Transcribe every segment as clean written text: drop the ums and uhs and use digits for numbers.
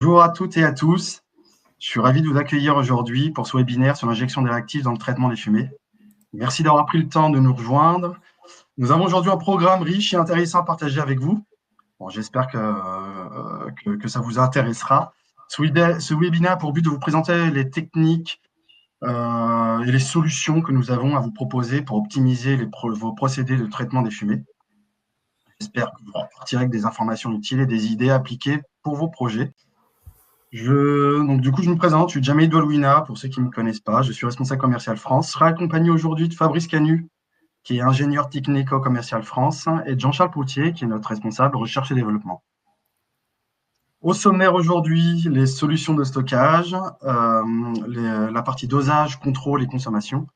Bonjour à toutes et à tous. Je suis ravi de vous accueillir aujourd'hui pour ce webinaire sur l'injection des réactifs dans le traitement des fumées. Merci d'avoir pris le temps de nous rejoindre. Nous avons aujourd'hui un programme riche et intéressant à partager avec vous. Bon, j'espère que ça vous intéressera. Ce webinaire a pour but de vous présenter les techniques et les solutions que nous avons à vous proposer pour optimiser vos procédés de traitement des fumées. J'espère que vous repartirez avec des informations utiles et des idées appliquées pour vos projets. Donc, du coup, je me présente, je suis Jamel Doualouina, pour ceux qui ne me connaissent pas. Je suis responsable commercial France. Je serai accompagné aujourd'hui de Fabrice Canu, qui est ingénieur technico-commercial France, et de Jean-Charles Poutier, qui est notre responsable recherche et développement. Au sommaire aujourd'hui, les solutions de stockage, la partie dosage, contrôle et consommation,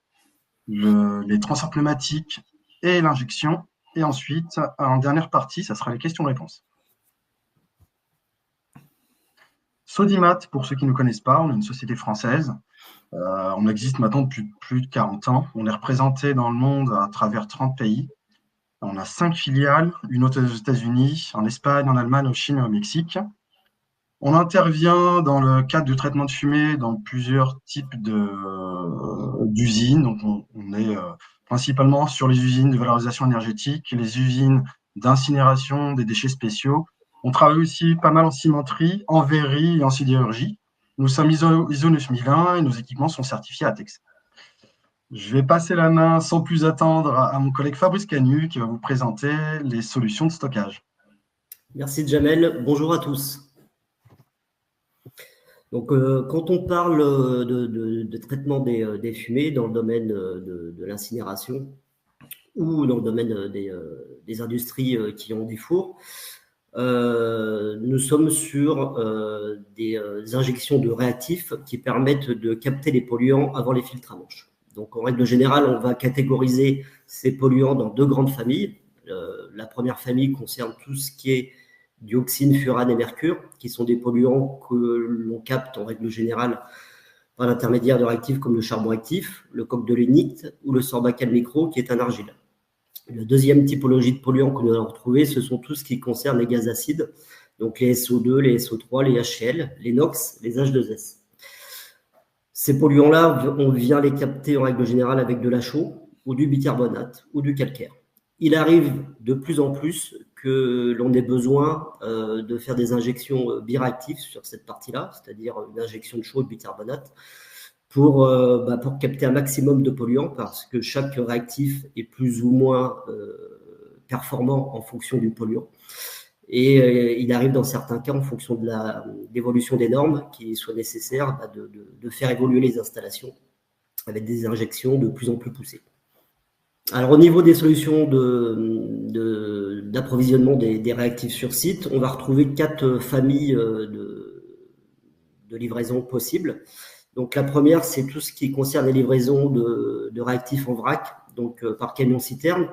les transferts pneumatiques et l'injection. Et ensuite, en dernière partie, ça sera les questions-réponses. Sodimat, pour ceux qui ne nous connaissent pas, on est une société française. On existe maintenant depuis plus de 40 ans. On est représenté dans le monde à travers 30 pays. On a 5 filiales, une aux États-Unis, en Espagne, en Allemagne, en Chine et au Mexique. On intervient dans le cadre du traitement de fumée dans plusieurs types d'usines. Donc, on est principalement sur les usines de valorisation énergétique, les usines d'incinération des déchets spéciaux. On travaille aussi pas mal en cimenterie, en verrerie et en sidérurgie. Nous sommes ISO 9001 et nos équipements sont certifiés ATEX. Je vais passer la main sans plus attendre à mon collègue Fabrice Canu qui va vous présenter les solutions de stockage. Merci Jamel, bonjour à tous. Donc, quand on parle de traitement des fumées dans le domaine de l'incinération ou dans le domaine des industries qui ont des fours, nous sommes sur des injections de réactifs qui permettent de capter les polluants avant les filtres à manche. Donc, en règle générale, on va catégoriser ces polluants dans deux grandes familles. La première famille concerne tout ce qui est dioxine, furane et mercure, qui sont des polluants que l'on capte en règle générale par l'intermédiaire de réactifs comme le charbon actif, le coke de lignite ou le sorbacane micro, qui est un argile. La deuxième typologie de polluants que nous allons retrouver, ce sont tout ce qui concerne les gaz acides, donc les SO2, les SO3, les HCl, les NOx, les H2S. Ces polluants-là, on vient les capter en règle générale avec de la chaux ou du bicarbonate ou du calcaire. Il arrive de plus en plus que l'on ait besoin de faire des injections biréactives sur cette partie-là, c'est-à-dire une injection de chaux et de bicarbonate, pour capter un maximum de polluants, parce que chaque réactif est plus ou moins performant en fonction du polluant. Et il arrive dans certains cas, en fonction de l'évolution des normes, qu'il soit nécessaire de faire évoluer les installations avec des injections de plus en plus poussées. Alors, au niveau des solutions d'approvisionnement des réactifs sur site, on va retrouver 4 familles de livraisons possibles. Donc, la première, c'est tout ce qui concerne les livraisons de réactifs en vrac, donc par camion-citerne.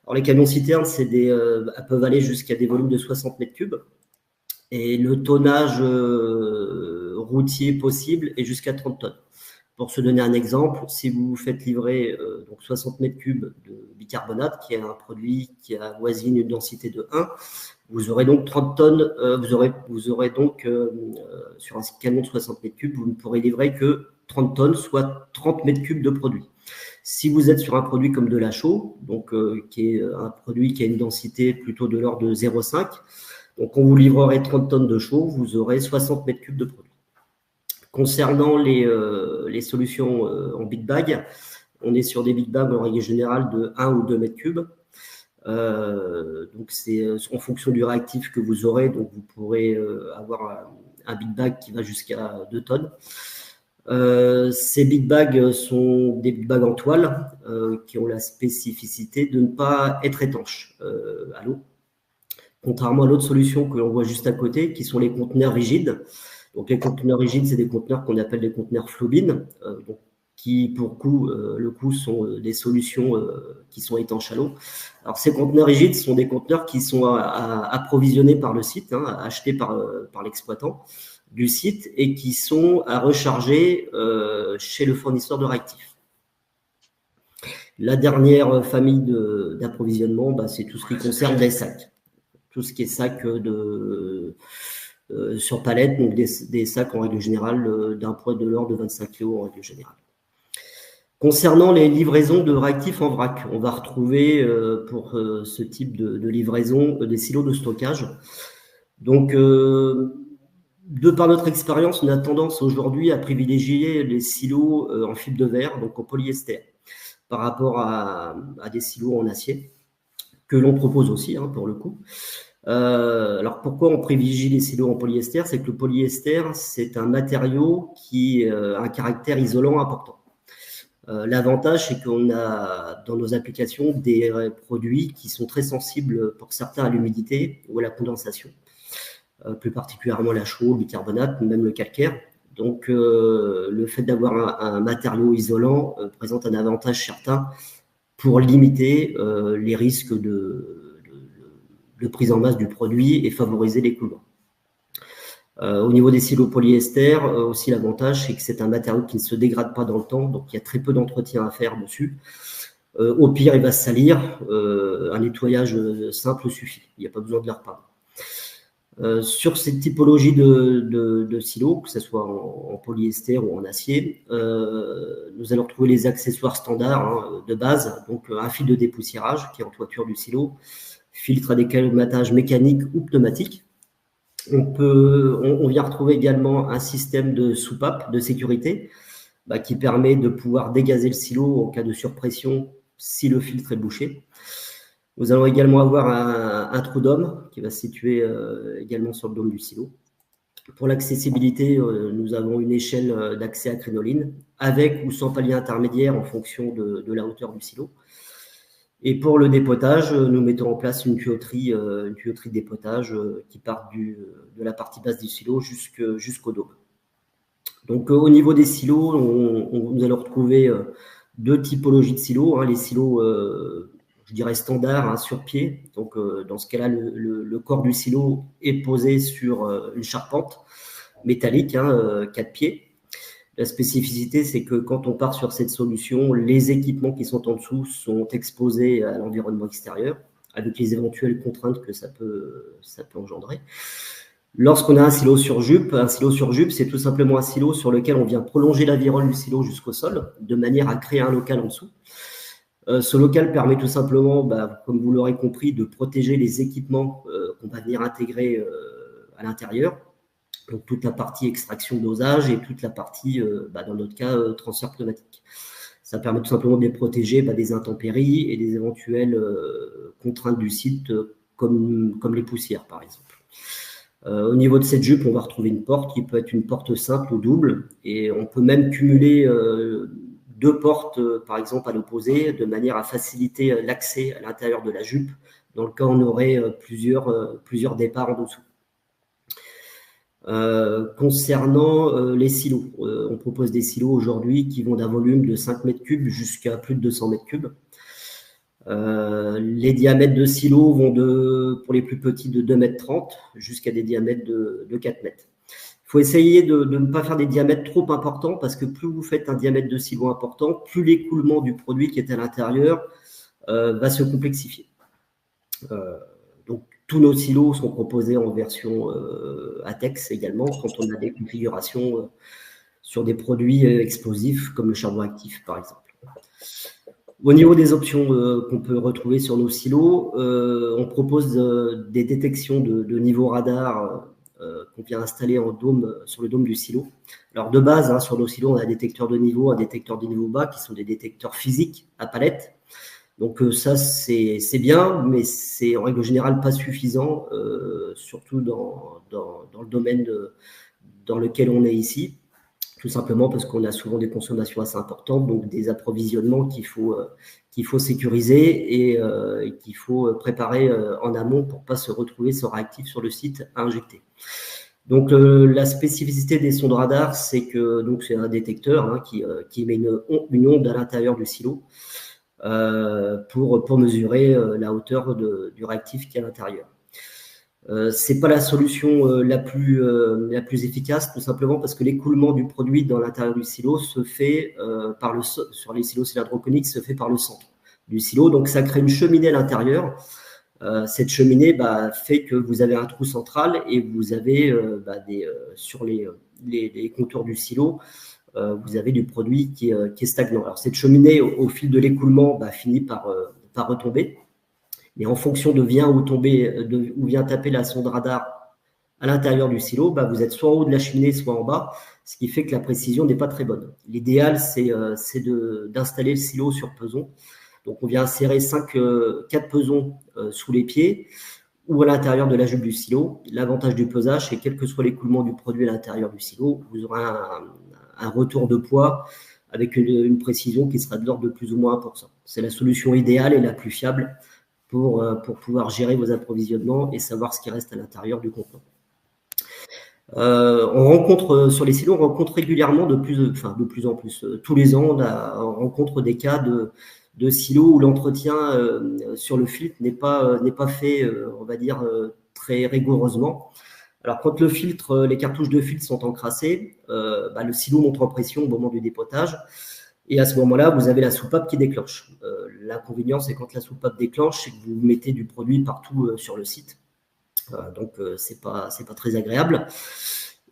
Alors, les camions-citernes, peuvent aller jusqu'à des volumes de 60 mètres cubes. Et le tonnage routier possible est jusqu'à 30 tonnes. Pour se donner un exemple, si vous vous faites livrer donc 60 mètres cubes de bicarbonate, qui est un produit qui avoisine une densité de 1, vous aurez donc 30 tonnes, vous aurez donc sur un camion de 60 mètres cubes, vous ne pourrez livrer que 30 tonnes, soit 30 mètres cubes de produit. Si vous êtes sur un produit comme de la chaux, donc qui est un produit qui a une densité plutôt de l'ordre de 0,5, donc on vous livrerait 30 tonnes de chaux, vous aurez 60 mètres cubes de produit. Concernant les solutions en big bag, on est sur des big bags en règle générale de 1 ou 2 mètres cubes. Donc c'est en fonction du réactif que vous aurez, donc vous pourrez avoir un big bag qui va jusqu'à 2 tonnes. Ces big bags sont des big bags en toile qui ont la spécificité de ne pas être étanches à l'eau, contrairement à l'autre solution que l'on voit juste à côté, qui sont les conteneurs rigides. Donc, les conteneurs rigides, c'est des conteneurs qu'on appelle des conteneurs flow-bin, qui, le coup, sont des solutions qui sont étanches à l'eau. Alors, ces conteneurs rigides sont des conteneurs qui sont approvisionnés par le site, achetés par l'exploitant du site, et qui sont à recharger chez le fournisseur de réactifs. La dernière famille d'approvisionnement, c'est tout ce qui concerne les sacs. Tout ce qui est sacs sur palette, donc des sacs en règle générale d'un poids de l'ordre de 25 kg en règle générale. Concernant les livraisons de réactifs en vrac, on va retrouver pour ce type de livraison des silos de stockage. Donc, de par notre expérience, on a tendance aujourd'hui à privilégier les silos en fibre de verre, donc en polyester, par rapport à des silos en acier, que l'on propose aussi, pour le coup. Alors, pourquoi on privilégie les silos en polyester? C'est que le polyester, c'est un matériau qui a un caractère isolant important. L'avantage, c'est qu'on a dans nos applications des produits qui sont très sensibles pour certains à l'humidité ou à la condensation, plus particulièrement la chaux, le bicarbonate, même le calcaire. Donc, le fait d'avoir un matériau isolant présente un avantage certain pour limiter les risques de prise en masse du produit et favoriser l'écoulement. Au niveau des silos polyester, aussi l'avantage, c'est que c'est un matériau qui ne se dégrade pas dans le temps, donc il y a très peu d'entretien à faire dessus. Au pire, il va se salir, un nettoyage simple suffit, il n'y a pas besoin de le repeindre. Sur cette typologie de silos, que ce soit en polyester ou en acier, nous allons retrouver les accessoires standards de base, donc un fil de dépoussiérage qui est en toiture du silo, filtre à décolmatage mécanique ou pneumatique. On vient retrouver également un système de soupape de sécurité qui permet de pouvoir dégazer le silo en cas de surpression si le filtre est bouché. Nous allons également avoir un trou d'homme qui va se situer également sur le dôme du silo. Pour l'accessibilité, nous avons une échelle d'accès à crénoline avec ou sans palier intermédiaire en fonction de la hauteur du silo. Et pour le dépotage, nous mettons en place une tuyauterie de dépotage qui part de la partie basse du silo jusqu'au dôme. Donc, au niveau des silos, nous allons retrouver deux typologies de silos. Les silos, je dirais standards, sur pied. Donc, dans ce cas-là, le corps du silo est posé sur une charpente métallique, 4 pieds. La spécificité, c'est que quand on part sur cette solution, les équipements qui sont en dessous sont exposés à l'environnement extérieur, avec les éventuelles contraintes que ça peut engendrer. Lorsqu'on a un silo sur jupe, c'est tout simplement un silo sur lequel on vient prolonger la virole du silo jusqu'au sol, de manière à créer un local en dessous. Ce local permet tout simplement, comme vous l'aurez compris, de protéger les équipements qu'on va venir intégrer à l'intérieur. Donc, toute la partie extraction dosage et toute la partie, dans notre cas, transfert pneumatique. Ça permet tout simplement de les protéger des intempéries et des éventuelles contraintes du site, comme les poussières, par exemple. Au niveau de cette jupe, on va retrouver une porte qui peut être une porte simple ou double. Et on peut même cumuler deux portes, par exemple, à l'opposé, de manière à faciliter l'accès à l'intérieur de la jupe. Dans le cas où on aurait plusieurs départs en dessous. Concernant les silos, on propose des silos aujourd'hui qui vont d'un volume de 5 mètres cubes jusqu'à plus de 200 mètres cubes. Les diamètres de silos vont pour les plus petits de 2,30 mètres jusqu'à des diamètres de 4 mètres. Il faut essayer de ne pas faire des diamètres trop importants parce que plus vous faites un diamètre de silo important, plus l'écoulement du produit qui est à l'intérieur va se complexifier. Donc, tous nos silos sont proposés en version ATEX également, quand on a des configurations sur des produits explosifs comme le charbon actif, par exemple. Au niveau des options qu'on peut retrouver sur nos silos, on propose des détections de niveau radar qu'on vient installer sur le dôme du silo. Alors, de base, sur nos silos, on a un détecteur de niveau bas, qui sont des détecteurs physiques à palette. Donc ça, c'est bien, mais c'est en règle générale pas suffisant, surtout dans le domaine dans lequel on est ici, tout simplement parce qu'on a souvent des consommations assez importantes, donc des approvisionnements qu'il faut sécuriser et qu'il faut préparer en amont pour ne pas se retrouver sans réactif sur le site à injecter. Donc la spécificité des sondes radar, c'est que c'est un détecteur qui émet une onde à l'intérieur du silo. Pour mesurer la hauteur du réactif qui est à l'intérieur. C'est pas la solution la plus efficace, tout simplement parce que l'écoulement du produit dans l'intérieur du silo se fait sur les silos cylindroconiques, se fait par le centre du silo, donc ça crée une cheminée à l'intérieur Cette cheminée fait que vous avez un trou central et vous avez sur les contours du silo, vous avez du produit qui est stagnant. Alors cette cheminée, au fil de l'écoulement, finit par retomber. Mais en fonction de où vient taper la sonde radar à l'intérieur du silo, vous êtes soit en haut de la cheminée, soit en bas, ce qui fait que la précision n'est pas très bonne. L'idéal, c'est d'installer le silo sur peson. Donc, on vient insérer 4 pesons sous les pieds ou à l'intérieur de la jupe du silo. L'avantage du pesage, c'est quel que soit l'écoulement du produit à l'intérieur du silo, vous aurez un retour de poids avec une précision qui sera de l'ordre de plus ou moins 1%. C'est la solution idéale et la plus fiable pour pouvoir gérer vos approvisionnements et savoir ce qui reste à l'intérieur du contenant. On rencontre sur les silos, on rencontre régulièrement de plus en plus. Tous les ans, on rencontre des cas de silos où l'entretien sur le filtre n'est pas fait, on va dire, très rigoureusement. Alors, quand les cartouches de filtre sont encrassées, le silo monte en pression au moment du dépotage. Et à ce moment-là, vous avez la soupape qui déclenche. L'inconvénient, c'est quand la soupape déclenche, c'est que vous mettez du produit partout sur le site. Donc, c'est pas très agréable.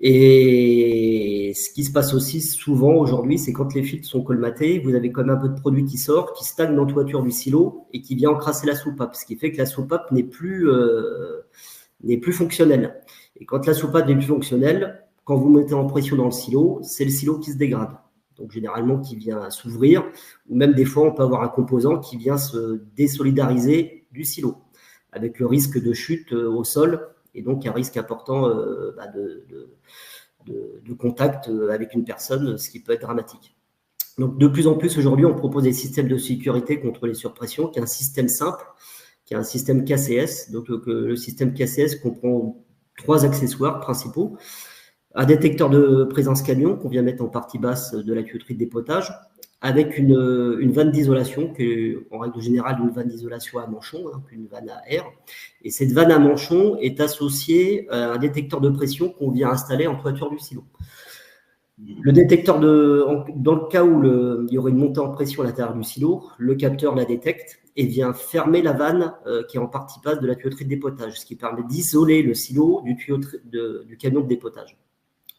Et ce qui se passe aussi souvent aujourd'hui, c'est quand les filtres sont colmatés, vous avez quand même un peu de produit qui sort, qui stagne dans la toiture du silo et qui vient encrasser la soupape, ce qui fait que la soupape n'est plus fonctionnelle. Et quand la soupape n'est plus fonctionnelle, quand vous mettez en pression dans le silo, c'est le silo qui se dégrade. Donc généralement qui vient s'ouvrir, ou même des fois on peut avoir un composant qui vient se désolidariser du silo, avec le risque de chute au sol, et donc un risque important de contact avec une personne, ce qui peut être dramatique. Donc de plus en plus aujourd'hui, on propose des systèmes de sécurité contre les surpressions, qui est un système simple, qui est un système KCS. Donc le système KCS comprend 3 accessoires principaux. Un détecteur de présence camion qu'on vient mettre en partie basse de la tuyauterie de dépotage, avec une vanne d'isolation, qui est en règle générale une vanne d'isolation à manchon, une vanne à air. Et cette vanne à manchon est associée à un détecteur de pression qu'on vient installer en toiture du silo. Le détecteur, dans le cas où il y aurait une montée en pression à l'intérieur du silo, le capteur la détecte et vient fermer la vanne qui est en partie basse de la tuyauterie de dépotage, ce qui permet d'isoler le silo du camion de dépotage.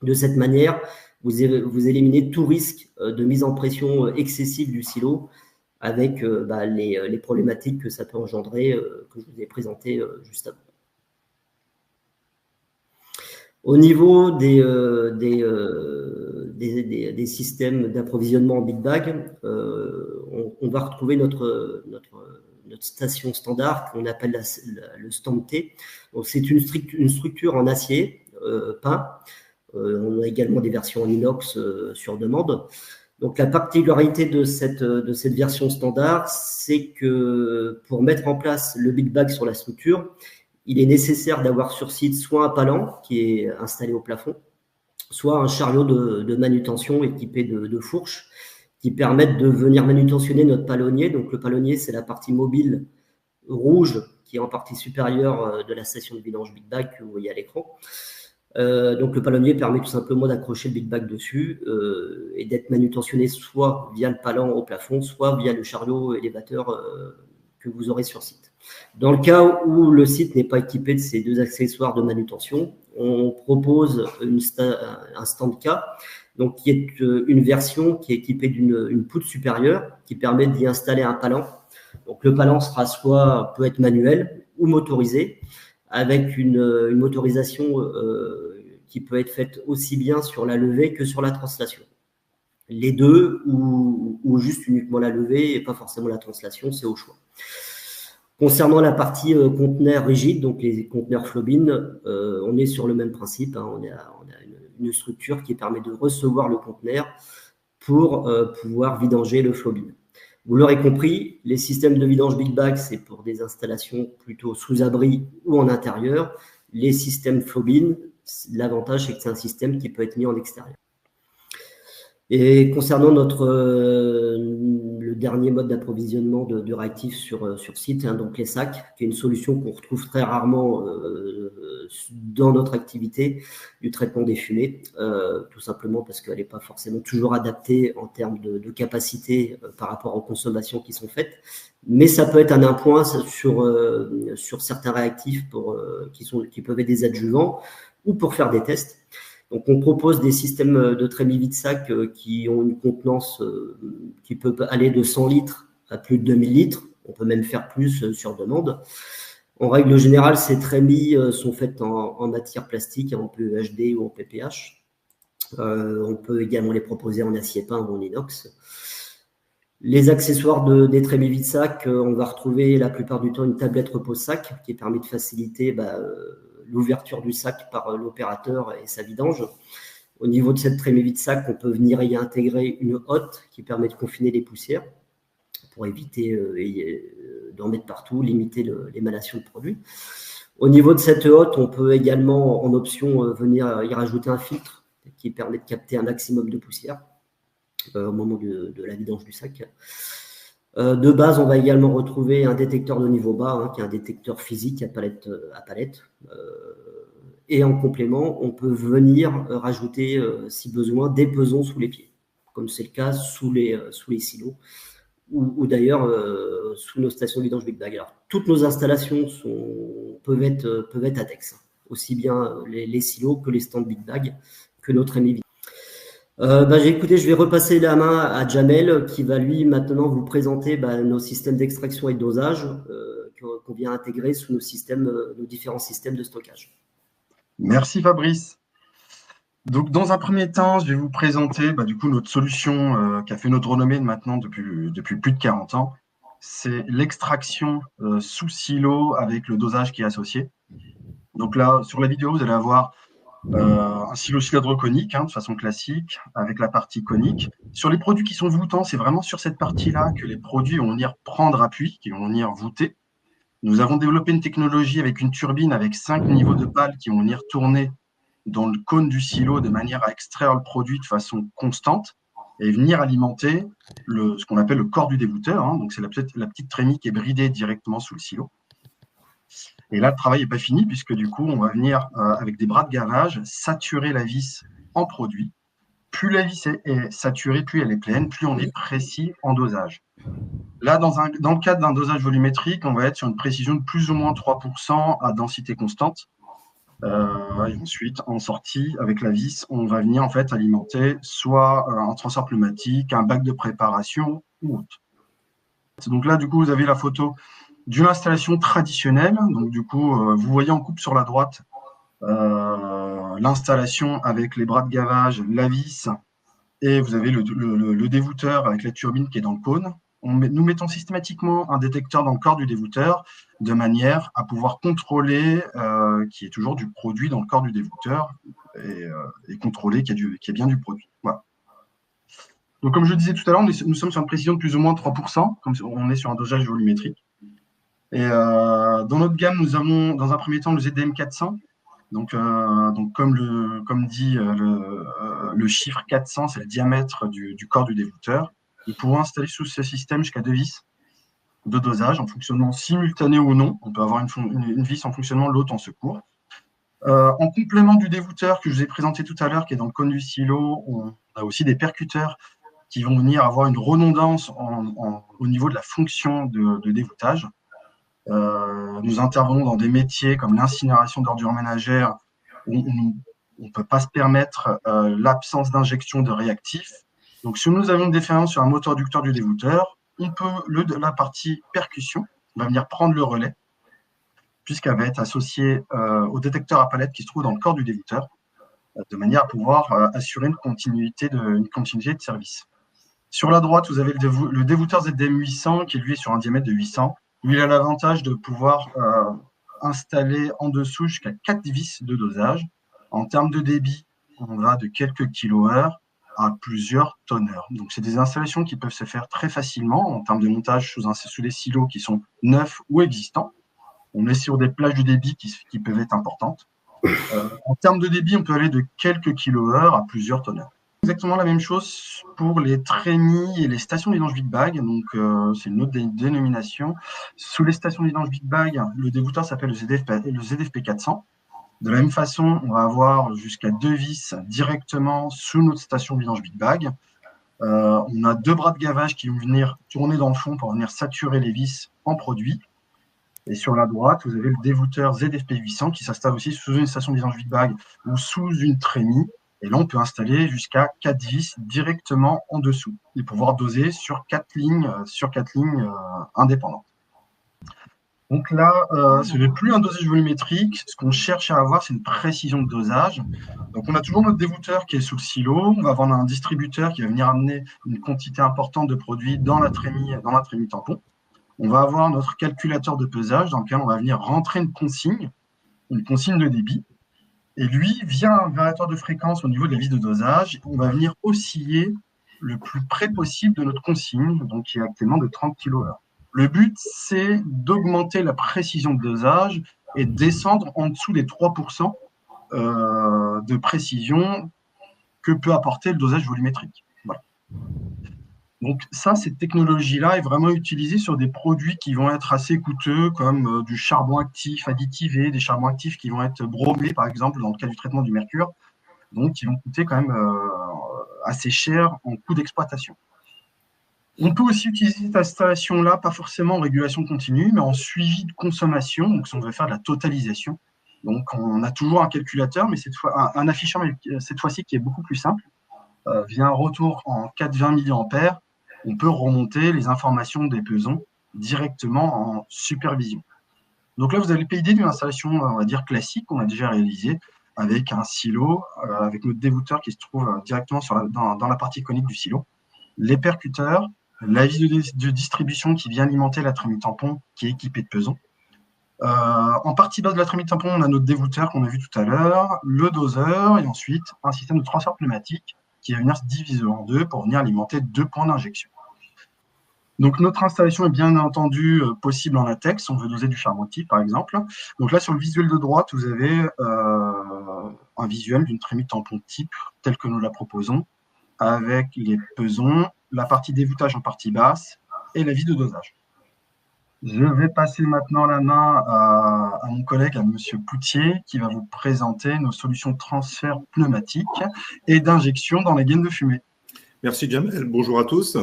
De cette manière, vous éliminez tout risque de mise en pression excessive du silo avec les problématiques que ça peut engendrer, que je vous ai présentées juste avant. Au niveau des systèmes d'approvisionnement en big bag, on va retrouver notre station standard qu'on appelle le stand T. Donc c'est une structure en acier peint. On a également des versions en inox sur demande. Donc, la particularité de cette version standard, c'est que pour mettre en place le big bag sur la structure, il est nécessaire d'avoir sur site soit un palan qui est installé au plafond, soit un chariot de manutention équipé de fourches qui permettent de venir manutentionner notre palonnier. Donc, le palonnier, c'est la partie mobile rouge qui est en partie supérieure de la station de vidange big bag que vous voyez à l'écran. Donc le palonnier permet tout simplement d'accrocher le big bag dessus et d'être manutentionné soit via le palan au plafond, soit via le chariot élévateur que vous aurez sur site. Dans le cas où le site n'est pas équipé de ces 2 accessoires de manutention, on propose un stand K, donc qui est une version qui est équipée d'une poutre supérieure qui permet d'y installer un palan. Donc le palan peut être manuel ou motorisé, avec une motorisation qui peut être faite aussi bien sur la levée que sur la translation. Les deux, ou juste uniquement la levée et pas forcément la translation, c'est au choix. Concernant la partie conteneur rigide, donc les conteneurs Flowbeam, on est sur le même principe. On a une structure qui permet de recevoir le conteneur pour pouvoir vidanger le Flowbeam. Vous l'aurez compris, les systèmes de vidange big bag, c'est pour des installations plutôt sous abri ou en intérieur. Les systèmes Flowbeam, l'avantage, c'est que c'est un système qui peut être mis en extérieur. Et concernant le le dernier mode d'approvisionnement de réactifs sur site, hein, donc les sacs, qui est une solution qu'on retrouve très rarement dans notre activité du traitement des fumées, tout simplement parce qu'elle n'est pas forcément toujours adaptée en termes de capacité par rapport aux consommations qui sont faites. Mais ça peut être un appoint sur certains réactifs qui peuvent être des adjuvants ou pour faire des tests. Donc, on propose des systèmes de trémie vide-sac qui ont une contenance qui peut aller de 100 litres à plus de 2000 litres. On peut même faire plus sur demande. En règle générale, ces trémies sont faites en matière plastique, en PEHD ou en PPH. On peut également les proposer en acier peint ou en inox. Les accessoires des trémies vide-sac, on va retrouver la plupart du temps une tablette repose-sac qui permet de faciliter l'ouverture du sac par l'opérateur et sa vidange. Au niveau de cette trémie vide-sac, on peut venir y intégrer une hotte qui permet de confiner les poussières pour éviter d'en mettre partout, limiter l'émanation de produits. Au niveau de cette hotte, on peut également, en option, venir y rajouter un filtre qui permet de capter un maximum de poussière au moment de la vidange du sac. De base, on va également retrouver un détecteur de niveau bas, hein, qui est un détecteur physique à palette. Et en complément, on peut venir rajouter, si besoin, des pesons sous les pieds, comme c'est le cas sous les silos ou d'ailleurs sous nos stations de vidange Big Bag. Alors, toutes nos installations peuvent être ATEX, aussi bien les silos que les stands Big Bag, que notre émi. Écoutez, je vais repasser la main à Jamel qui va lui maintenant vous présenter nos systèmes d'extraction et de dosage qu'on vient intégrer sous nos différents systèmes de stockage. Merci Fabrice. Donc, dans un premier temps, je vais vous présenter notre solution qui a fait notre renommée maintenant depuis plus de 40 ans. C'est l'extraction sous silo avec le dosage qui est associé. Donc là, sur la vidéo, vous allez avoir un silo cylindre conique, de façon classique, avec la partie conique. Sur les produits qui sont voûtants, c'est vraiment sur cette partie-là que les produits vont venir prendre appui, qui vont venir voûter. Nous avons développé une technologie avec une turbine avec 5 niveaux de pales qui vont venir tourner dans le cône du silo de manière à extraire le produit de façon constante et venir alimenter ce qu'on appelle le corps du dévouteur. Donc, c'est la petite trémie qui est bridée directement sous le silo. Et là, le travail n'est pas fini puisque du coup, on va venir avec des bras de gavage saturer la vis en produit. Plus la vis est saturée, plus elle est pleine, plus on est précis en dosage. Là, dans le cadre d'un dosage volumétrique, on va être sur une précision de plus ou moins 3% à densité constante. Et ensuite, en sortie, avec la vis, on va venir en fait alimenter soit un transfert pneumatique, un bac de préparation ou autre. Donc là, du coup, vous avez la photo d'une installation traditionnelle. Donc du coup, vous voyez en coupe sur la droite l'installation avec les bras de gavage, la vis, et vous avez le dévouteur avec la turbine qui est dans le cône. Nous mettons systématiquement un détecteur dans le corps du dévouteur de manière à pouvoir contrôler qu'il y ait toujours du produit dans le corps du dévouteur et contrôler qu'il y ait bien du produit. Voilà. Donc, comme je le disais tout à l'heure, nous sommes sur une précision de plus ou moins 3%, comme on est sur un dosage volumétrique. Et dans notre gamme, nous avons dans un premier temps le ZDM 400. Donc comme dit le chiffre 400, c'est le diamètre du corps du dévouteur. Nous pouvons installer sous ce système jusqu'à 2 vis de dosage en fonctionnement simultané ou non. On peut avoir une vis en fonctionnement, l'autre en secours. En complément du dévouteur que je vous ai présenté tout à l'heure, qui est dans le cône du silo, on a aussi des percuteurs qui vont venir avoir une redondance au niveau de la fonction de dévoutage. Nous intervenons dans des métiers comme l'incinération d'ordures ménagères où on ne peut pas se permettre l'absence d'injection de réactifs. Donc, si nous avons une défaillance sur un moteur ducteur du dévouteur, la partie percussion va venir prendre le relais puisqu'elle va être associée au détecteur à palette qui se trouve dans le corps du dévouteur de manière à pouvoir assurer une continuité de service. Sur la droite, vous avez le dévouteur ZDM 800 qui lui est sur un diamètre de 800. Lui, il a l'avantage de pouvoir installer en dessous jusqu'à 4 vis de dosage. En termes de débit, on va de quelques kilowattheures à plusieurs tonneurs. Donc, c'est des installations qui peuvent se faire très facilement en termes de montage sous des silos qui sont neufs ou existants. On est sur des plages de débit qui peuvent être importantes. En termes de débit, on peut aller de quelques kilowattheures à plusieurs tonneurs. exactement la même chose pour les trémies et les stations vidange Big Bag. Donc, c'est une autre dénomination. Sous les stations vidange Big Bag, le dégoûteur s'appelle le ZFP 400. De la même façon, on va avoir jusqu'à 2 vis directement sous notre station vidange Big Bag. On a 2 bras de gavage qui vont venir tourner dans le fond pour venir saturer les vis en produit. Et sur la droite, vous avez le dévoûteur ZFP 800 qui s'installe aussi sous une station de vidange Big Bag ou sous une trémie. Et là, on peut installer jusqu'à 4 vis directement en dessous et pouvoir doser sur 4 lignes, indépendantes. Donc là, ce n'est plus un dosage volumétrique. Ce qu'on cherche à avoir, c'est une précision de dosage. Donc, on a toujours notre dévoûteur qui est sous le silo. On va avoir un distributeur qui va venir amener une quantité importante de produits dans la trémie tampon. On va avoir notre calculateur de pesage dans lequel on va venir rentrer une consigne de débit. Et lui, via un variateur de fréquence au niveau de la vis de dosage, on va venir osciller le plus près possible de notre consigne, donc qui est actuellement de 30 kHz. Le but, c'est d'augmenter la précision de dosage et descendre en dessous des 3% de précision que peut apporter le dosage volumétrique. Voilà. Donc ça, cette technologie-là est vraiment utilisée sur des produits qui vont être assez coûteux, comme du charbon actif additivé, des charbons actifs qui vont être bromés, par exemple, dans le cas du traitement du mercure, donc qui vont coûter quand même assez cher en coût d'exploitation. On peut aussi utiliser cette installation-là, pas forcément en régulation continue, mais en suivi de consommation, donc si on veut faire de la totalisation. Donc on a toujours un calculateur, mais cette fois un afficheur, cette fois-ci qui est beaucoup plus simple. Via un retour en 420 mA, on peut remonter les informations des pesants directement en supervision. Donc là, vous avez le idée d'une installation, on va dire, classique qu'on a déjà réalisée avec un silo, avec notre dévoûteur qui se trouve directement dans la partie conique du silo, les percuteurs, la vis de distribution qui vient alimenter la trémie tampon qui est équipée de pesants. En partie basse de la trémie tampon, on a notre dévoûteur qu'on a vu tout à l'heure, le doseur et ensuite un système de transfert pneumatique qui va venir se diviser en deux pour venir alimenter 2 points d'injection. Donc, notre installation est bien entendu possible en latex. On veut doser du charbon actif, par exemple. Donc là, sur le visuel de droite, vous avez un visuel d'une trémie tampon type tel que nous la proposons, avec les pesons, la partie dévoûtage en partie basse et la vis de dosage. Je vais passer maintenant la main à mon collègue, à M. Poutier, qui va vous présenter nos solutions de transfert pneumatique et d'injection dans les gaines de fumée. Merci Jamel, bonjour à tous.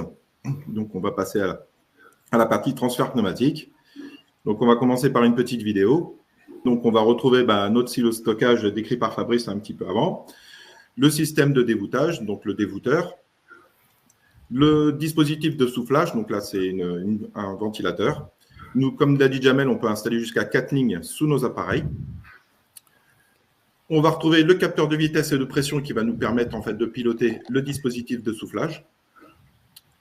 Donc on va passer à la partie transfert pneumatique. Donc on va commencer par une petite vidéo. Donc on va retrouver notre silo stockage décrit par Fabrice un petit peu avant. Le système de dévoûtage, donc le dévoûteur. Le dispositif de soufflage, donc là c'est un ventilateur. Nous, comme l'a dit Jamel, on peut installer jusqu'à 4 lignes sous nos appareils. On va retrouver le capteur de vitesse et de pression qui va nous permettre en fait de piloter le dispositif de soufflage.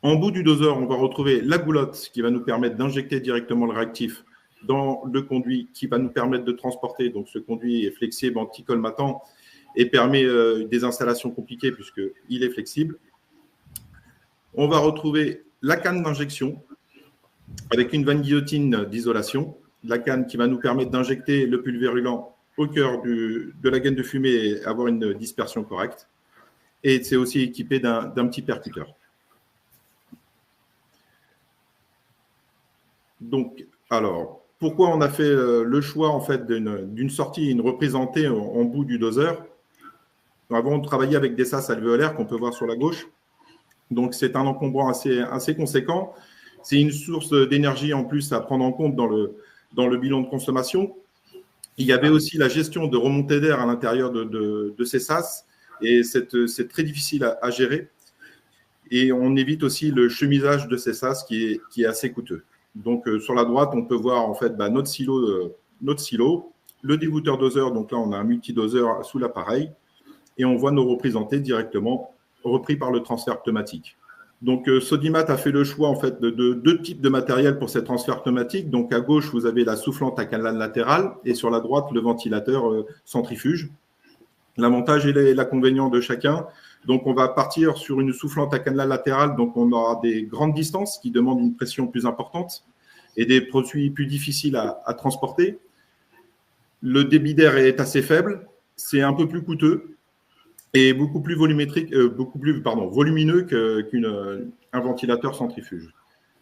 En bout du doseur, on va retrouver la goulotte qui va nous permettre d'injecter directement le réactif dans le conduit qui va nous permettre de transporter. Donc ce conduit est flexible, anti-colmatant et permet des installations compliquées puisqu'il est flexible. On va retrouver la canne d'injection avec une vanne guillotine d'isolation. La canne qui va nous permettre d'injecter le pulvérulent au cœur de la gaine de fumée et avoir une dispersion correcte. Et c'est aussi équipé d'un petit percuteur. Donc, alors, pourquoi on a fait le choix en fait d'une sortie, une représentée en bout du doseur? Avant, on travaillait avec des sas alvéolaires qu'on peut voir sur la gauche. Donc, c'est un encombrant assez conséquent. C'est une source d'énergie en plus à prendre en compte dans le bilan de consommation. Il y avait aussi la gestion de remontée d'air à l'intérieur de ces sas et c'est très difficile à gérer. Et on évite aussi le chemisage de ces sas qui est assez coûteux. Donc, sur la droite, on peut voir en fait notre silo, le dévoûteur doseur. Donc là, on a un multidoseur sous l'appareil et on voit nos représentés directement repris par le transfert pneumatique. Donc, Sodimat a fait le choix en fait de 2 types de matériel pour ces transferts pneumatiques. Donc, à gauche, vous avez la soufflante à canal latéral et sur la droite, le ventilateur centrifuge. L'avantage et l'inconvénient de chacun. Donc, on va partir sur une soufflante à canal latéral. Donc, on aura des grandes distances qui demandent une pression plus importante et des produits plus difficiles à transporter. Le débit d'air est assez faible. C'est un peu plus coûteux. et beaucoup plus volumétrique, volumineux qu'un ventilateur centrifuge.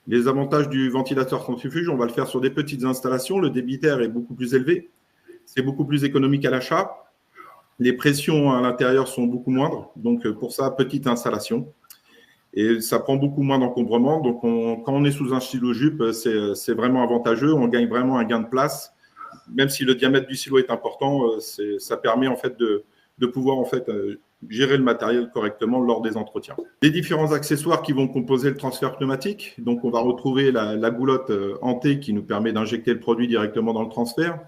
Les avantages du ventilateur centrifuge, on va le faire sur des petites installations. Le débit d'air est beaucoup plus élevé. C'est beaucoup plus économique à l'achat. Les pressions à l'intérieur sont beaucoup moindres. Donc, pour ça, petite installation. Et ça prend beaucoup moins d'encombrement. Donc, quand on est sous un silo jupe, c'est vraiment avantageux. On gagne vraiment un gain de place. Même si le diamètre du silo est important, ça permet en fait de pouvoir en fait gérer le matériel correctement lors des entretiens. Les différents accessoires qui vont composer le transfert pneumatique. Donc, on va retrouver la goulotte en T qui nous permet d'injecter le produit directement dans le transfert.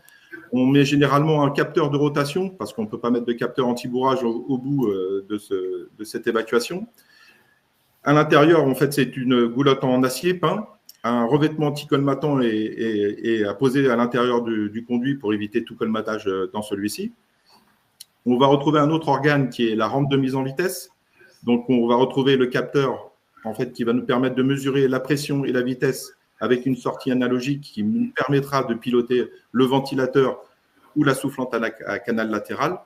On met généralement un capteur de rotation parce qu'on ne peut pas mettre de capteur anti-bourrage au bout de cette évacuation. À l'intérieur, en fait, c'est une goulotte en acier peint. Un revêtement anti-colmatant est à poser à l'intérieur du conduit pour éviter tout colmatage dans celui-ci. On va retrouver un autre organe qui est la rampe de mise en vitesse. Donc, on va retrouver le capteur en fait, qui va nous permettre de mesurer la pression et la vitesse avec une sortie analogique qui nous permettra de piloter le ventilateur ou la soufflante à canal latéral.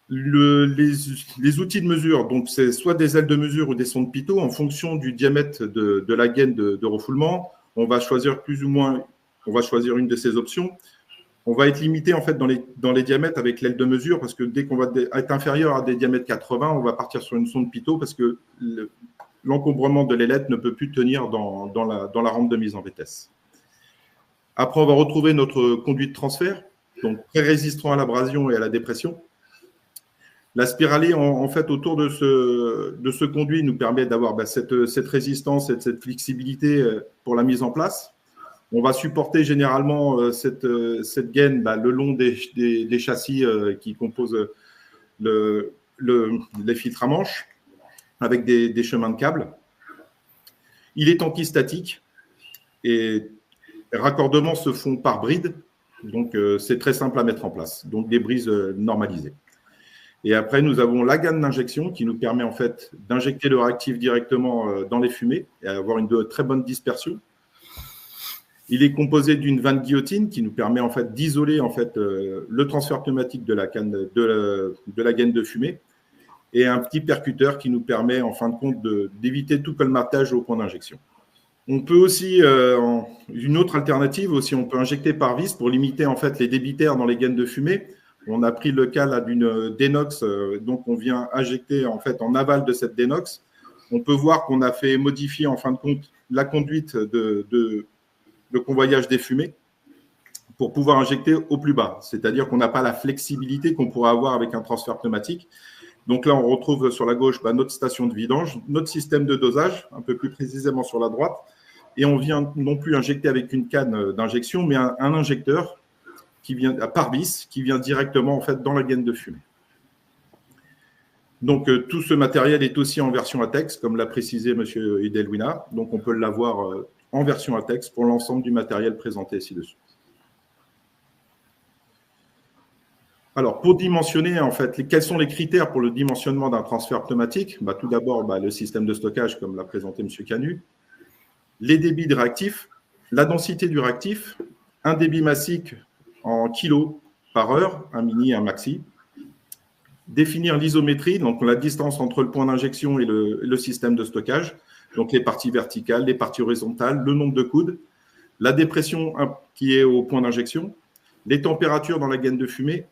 Les outils de mesure, donc c'est soit des ailes de mesure ou des sondes pitot en fonction du diamètre de la gaine de refoulement. On va choisir plus ou moins, on va choisir une de ces options. On va être limité en fait dans les diamètres avec l'aile de mesure parce que dès qu'on va être inférieur à des diamètres 80, on va partir sur une sonde pitot parce que l'encombrement de l'ailette ne peut plus tenir dans la rampe de mise en vitesse. Après, on va retrouver notre conduit de transfert, donc très résistant à l'abrasion et à la dépression. La spiralée, en fait, autour de ce conduit nous permet d'avoir cette résistance et cette flexibilité pour la mise en place. On va supporter généralement cette gaine le long des châssis qui composent les filtres à manches avec des chemins de câbles. Il est anti-statique et les raccordements se font par bride, donc c'est très simple à mettre en place, donc des brises normalisées. Et après, nous avons la gaine d'injection qui nous permet en fait d'injecter le réactif directement dans les fumées et avoir une très bonne dispersion. Il est composé d'une vanne guillotine qui nous permet en fait d'isoler en fait le transfert pneumatique de la gaine de fumée et un petit percuteur qui nous permet en fin de compte d'éviter tout colmatage au point d'injection. On peut aussi, une autre alternative aussi, on peut injecter par vis pour limiter en fait les débits d'air dans les gaines de fumée. On a pris le cas là d'une dénox, donc on vient injecter en fait en aval de cette dénox. On peut voir qu'on a fait modifier en fin de compte la conduite de convoyage des fumées pour pouvoir injecter au plus bas. C'est-à-dire qu'on n'a pas la flexibilité qu'on pourrait avoir avec un transfert pneumatique. Donc là, on retrouve sur la gauche notre station de vidange, notre système de dosage, un peu plus précisément sur la droite. Et on vient non plus injecter avec une canne d'injection, mais un injecteur qui vient par vis, qui vient directement en fait dans la gaine de fumée. Donc tout ce matériel est aussi en version ATEX, comme l'a précisé M. Edelwina. Donc on peut l'avoir en version ATEX pour l'ensemble du matériel présenté ci-dessous. Alors, pour dimensionner, en fait, quels sont les critères pour le dimensionnement d'un transfert pneumatique? Tout d'abord, le système de stockage, comme l'a présenté M. Canu, les débits de réactifs, la densité du réactif, un débit massique en kilos par heure, un mini, un maxi, définir l'isométrie, donc la distance entre le point d'injection et le système de stockage, donc les parties verticales, les parties horizontales, le nombre de coudes, la dépression qui est au point d'injection, les températures dans la gaine de fumée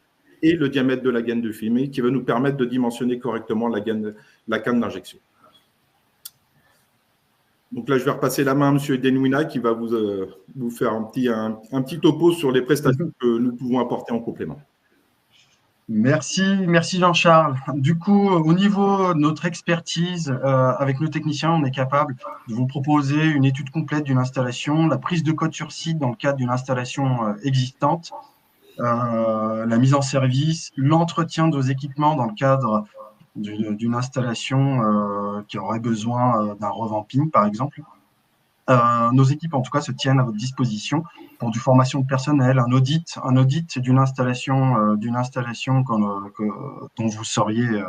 et le diamètre de la gaine de fumée qui va nous permettre de dimensionner correctement la canne d'injection. Donc là, je vais repasser la main à M. Edenwina qui va vous faire un petit topo sur les prestations que nous pouvons apporter en complément. Merci Jean-Charles. Du coup, au niveau de notre expertise, avec nos techniciens, on est capable de vous proposer une étude complète d'une installation, la prise de code sur site dans le cadre d'une installation existante, la mise en service, l'entretien de vos équipements dans le cadre d'une installation qui aurait besoin d'un revamping, par exemple. Nos équipes, en tout cas, se tiennent à votre disposition pour du formation de personnel, un audit d'une installation, dont vous seriez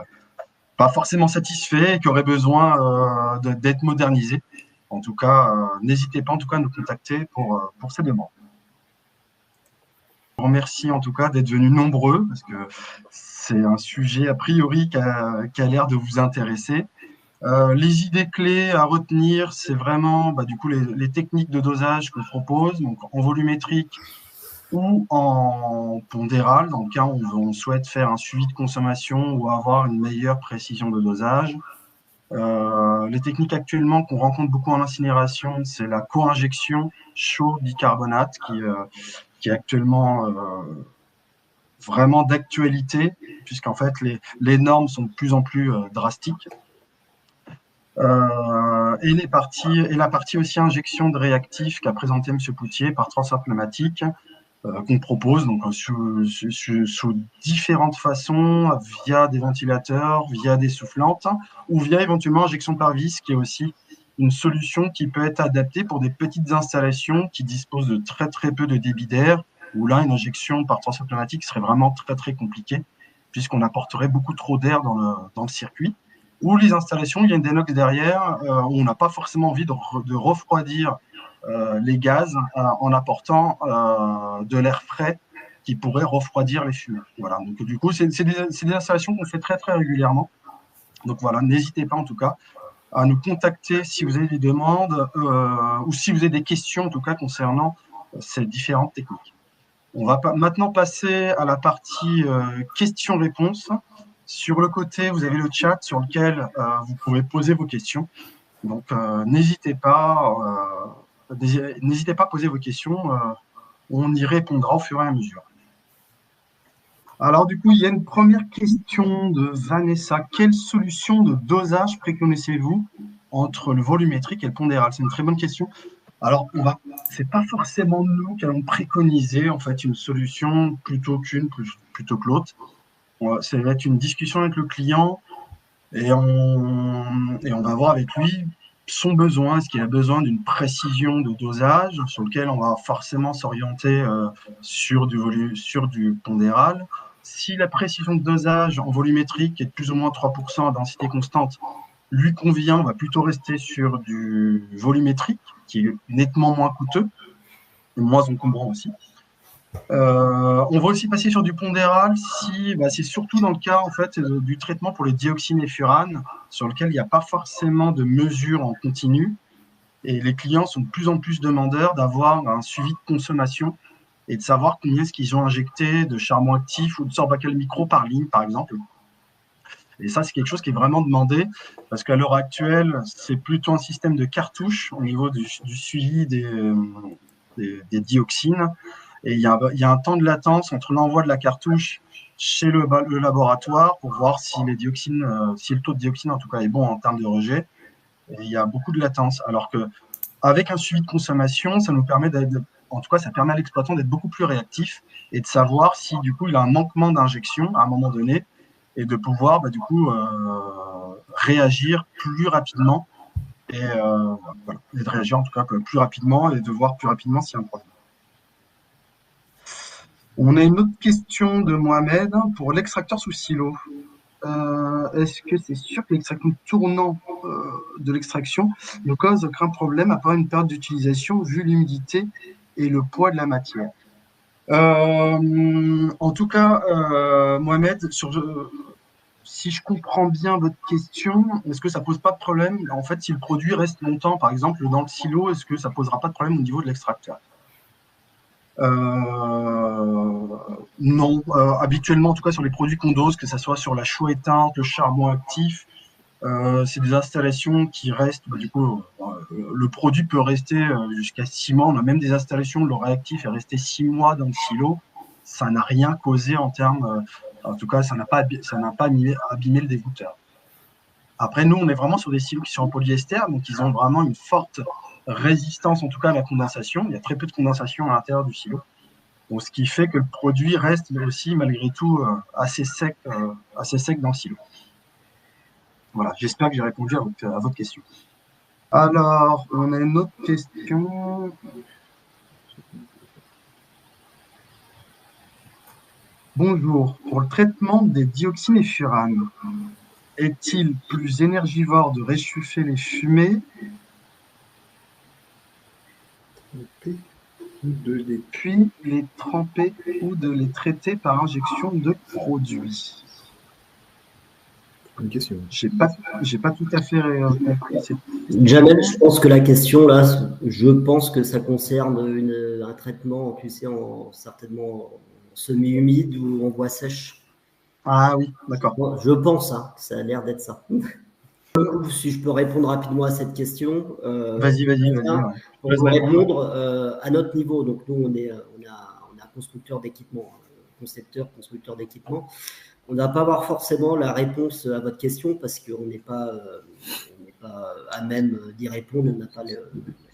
pas forcément satisfait et qui aurait besoin d'être modernisée. En tout cas, n'hésitez pas en tout cas à nous contacter pour ces demandes. vous remercie en tout cas d'être venus nombreux, parce que c'est un sujet a priori qui a l'air de vous intéresser. Les idées clés à retenir, c'est vraiment du coup les techniques de dosage que je propose, donc en volumétrique ou en pondéral, dans le cas où on souhaite faire un suivi de consommation ou avoir une meilleure précision de dosage. Les techniques actuellement qu'on rencontre beaucoup en incinération, c'est la co-injection chaud bicarbonate qui est actuellement vraiment d'actualité, puisqu'en fait les normes sont de plus en plus drastiques. Et la partie aussi injection de réactifs qu'a présenté M. Poutier par transfert pneumatique, qu'on propose donc sous différentes façons, via des ventilateurs, via des soufflantes, ou via éventuellement injection par vis, qui est aussi une solution qui peut être adaptée pour des petites installations qui disposent de très très peu de débit d'air, où là une injection par transfert pneumatique serait vraiment très très compliquée, puisqu'on apporterait beaucoup trop d'air dans le circuit. Ou les installations, il y a une dénox derrière, où on n'a pas forcément envie de refroidir les gaz en apportant de l'air frais qui pourrait refroidir les fumées. Voilà. Donc du coup, c'est des installations qu'on fait très très régulièrement. Donc voilà, n'hésitez pas en tout cas à nous contacter si vous avez des demandes ou si vous avez des questions en tout cas concernant ces différentes techniques. On va maintenant passer à la partie questions-réponses. Sur le côté, vous avez le chat sur lequel vous pouvez poser vos questions. Donc n'hésitez pas à poser vos questions, on y répondra au fur et à mesure. Alors du coup, il y a une première question de Vanessa. Quelle solution de dosage préconisez-vous entre le volumétrique et le pondéral? C'est une très bonne question. Alors, c'est pas forcément nous qui allons préconiser en fait une solution plutôt que l'autre. Ça va être une discussion avec le client et on va voir avec lui son besoin. Est-ce qu'il a besoin d'une précision de dosage sur lequel on va forcément s'orienter sur du pondéral. Si la précision de dosage en volumétrique est de plus ou moins 3% à densité constante lui convient, on va plutôt rester sur du volumétrique, qui est nettement moins coûteux et moins encombrant aussi. On va aussi passer sur du pondéral si c'est surtout dans le cas en fait du traitement pour les dioxines et furanes, sur lequel il n'y a pas forcément de mesure en continu, et les clients sont de plus en plus demandeurs d'avoir un suivi de consommation et de savoir combien est-ce qu'ils ont injecté de charbon actif ou de sorbacale micro par ligne, par exemple. Et ça, c'est quelque chose qui est vraiment demandé, parce qu'à l'heure actuelle, c'est plutôt un système de cartouche au niveau du suivi des dioxines. Et il y a un temps de latence entre l'envoi de la cartouche chez le laboratoire pour voir si le taux de dioxine en tout cas est bon en termes de rejet. Et il y a beaucoup de latence. Alors qu'avec un suivi de consommation, ça nous permet ça permet à l'exploitant d'être beaucoup plus réactif et de savoir si du coup il a un manquement d'injection à un moment donné et de pouvoir réagir plus rapidement et de réagir en tout cas plus rapidement et de voir plus rapidement s'il y a un problème. On a une autre question de Mohamed pour l'extracteur sous silo. Est-ce que c'est sûr que l'extraction tournant de l'extraction ne cause aucun problème à part une perte d'utilisation vu l'humidité et le poids de la matière? En tout cas, Mohamed, si je comprends bien votre question, est-ce que ça pose pas de problème? En fait, si le produit reste longtemps, par exemple, dans le silo, est-ce que ça posera pas de problème au niveau de l'extracteur? Non, habituellement, en tout cas sur les produits qu'on dose, que ce soit sur la chaux éteinte, le charbon actif, c'est des installations qui restent, le produit peut rester jusqu'à 6 mois. On a même des installations où le réactif est resté 6 mois dans le silo. Ça n'a rien causé en termes, en tout cas, ça n'a pas abîmé le dégoûteur. Après, nous, on est vraiment sur des silos qui sont en polyester, donc ils ont vraiment une forte résistance, en tout cas à la condensation. Il y a très peu de condensation à l'intérieur du silo. Donc, ce qui fait que le produit reste aussi, malgré tout, assez sec dans le silo. Voilà, j'espère que j'ai répondu à votre question. Alors, on a une autre question. Bonjour, pour le traitement des dioxines et furanes, est-il plus énergivore de réchauffer les fumées puis les tremper ou de les traiter par injection de produits. Une question. J'ai pas tout à fait compris cette question. Jamel, je pense que la question là, je pense que ça concerne un traitement, tu sais, certainement en semi-humide ou en bois sèche. Ah oui, d'accord. Je pense, hein, ça a l'air d'être ça. Si je peux répondre rapidement à cette question. Vas-y. Ouais. Pour vous répondre, à notre niveau, donc nous, on a constructeur d'équipement, constructeur d'équipement. On ne va pas avoir forcément la réponse à votre question parce qu'on n'est pas à même d'y répondre. On n'a pas